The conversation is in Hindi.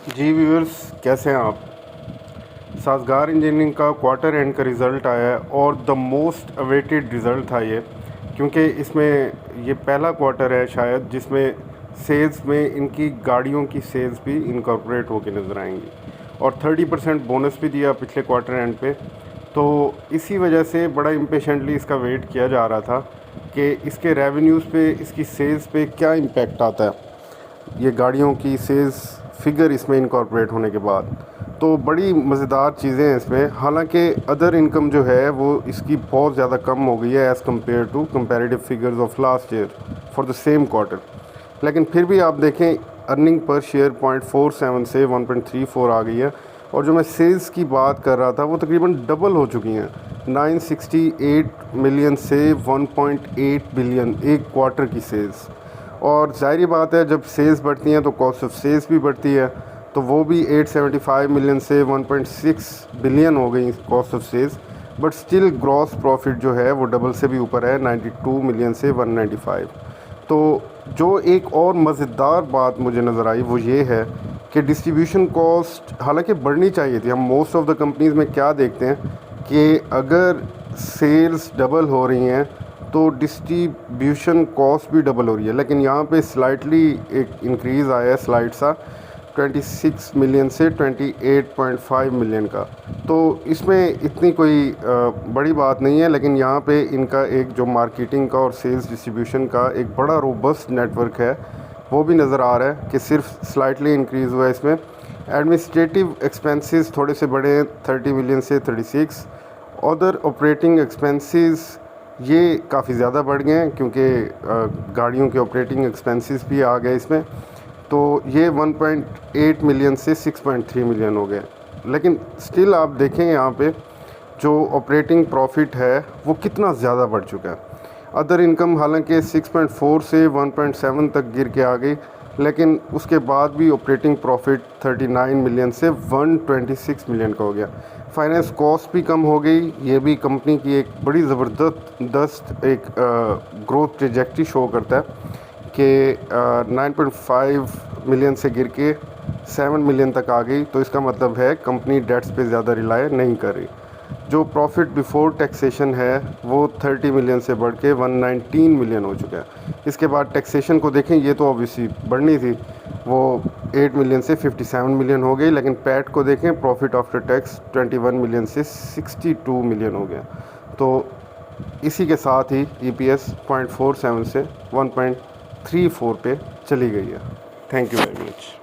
जी व्यूअर्स, कैसे हैं आप। साजगार इंजीनियरिंग का क्वार्टर एंड का रिज़ल्ट आया है और द मोस्ट अवेटेड रिज़ल्ट था ये, क्योंकि इसमें ये पहला क्वार्टर है शायद जिसमें सेल्स में इनकी गाड़ियों की सेल्स भी इनकॉर्पोरेट होकर नज़र आएंगी और 30% बोनस भी दिया पिछले क्वार्टर एंड पे। तो इसी वजह से बड़ा इम्पेशेंटली इसका वेट किया जा रहा था कि इसके रेवेन्यूज़ पे, इसकी सेल्स पे क्या इम्पेक्ट आता है, ये गाड़ियों की सेल्स फिगर इसमें इनकॉर्पोरेट होने के बाद। तो बड़ी मज़ेदार चीज़ें हैं इसमें। हालांकि अदर इनकम जो है वो इसकी बहुत ज़्यादा कम हो गई है as compare to comparative figures of last year for the same quarter, लेकिन फिर भी आप देखें अर्निंग पर शेयर 0.47 से 1.34 आ गई है। और जो मैं सेल्स की बात कर रहा था वो तकरीबन डबल हो चुकी हैं, 968 मिलियन से 1.8 बिलियन एक क्वार्टर की सेल्स। और ज़ाहिर बात है, जब सेल्स बढ़ती हैं तो कॉस्ट ऑफ सेल्स भी बढ़ती है, तो वो भी 875 मिलियन से 1.6 बिलियन हो गई cost of sales. But still gross profit जो है वो डबल से भी ऊपर है, 92 मिलियन से 195। तो जो एक और मज़ेदार बात मुझे नज़र आई वो ये है कि डिस्ट्रीब्यूशन कॉस्ट हालांकि बढ़नी चाहिए थी। हम मोस्ट ऑफ द कंपनीज़ में क्या देखते हैं कि अगर सेल्स डबल हो रही हैं तो डिस्ट्रीब्यूशन कॉस्ट भी डबल हो रही है, लेकिन यहाँ पे स्लाइटली एक इंक्रीज़ आया है, स्लाइट सा 26 मिलियन से 28.5 मिलियन का। तो इसमें इतनी कोई बड़ी बात नहीं है, लेकिन यहाँ पे इनका एक जो मार्केटिंग का और सेल्स डिस्ट्रीब्यूशन का एक बड़ा रोबस्ट नेटवर्क है वो भी नज़र आ रहा है कि सिर्फ स्लाइटली इंक्रीज़ हुआ है इसमें। एडमिनिस्ट्रेटिव एक्सपेंसेस थोड़े से बढ़े हैं, 30 मिलियन से 36। अदर ऑपरेटिंग एक्सपेंसेस ये काफ़ी ज़्यादा बढ़ गए हैं क्योंकि गाड़ियों के ऑपरेटिंग एक्सपेंसेस भी आ गए इसमें। तो ये 1.8 मिलियन से 6.3 मिलियन हो गए। लेकिन स्टिल आप देखें यहाँ पे जो ऑपरेटिंग प्रॉफिट है वो कितना ज़्यादा बढ़ चुका है। अदर इनकम हालांकि 6.4 से 1.7 तक गिर के आ गई, लेकिन उसके बाद भी ऑपरेटिंग प्रॉफिट 39 मिलियन से 126 मिलियन का हो गया। फाइनेंस कॉस्ट भी कम हो गई। ये भी कंपनी की एक बड़ी ज़बरदस्त एक ग्रोथ ट्रेजेक्टरी शो करता है कि 9.5 मिलियन से गिर के 7 मिलियन तक आ गई। तो इसका मतलब है कंपनी डेट्स पे ज़्यादा रिलाय नहीं कर रही। जो प्रॉफिट बिफोर टैक्सेशन है वो 30 मिलियन से बढ़ के 119 मिलियन हो चुका है। इसके बाद टैक्सेशन को देखें, ये तो ऑब्वियसली बढ़नी थी, वो 8 मिलियन से 57 मिलियन हो गई। लेकिन पैट को देखें, प्रॉफिट आफ्टर टैक्स 21 मिलियन से 62 मिलियन हो गया। तो इसी के साथ ही EPS 0.47 से 1.34 पे चली गई है। Thank you very much.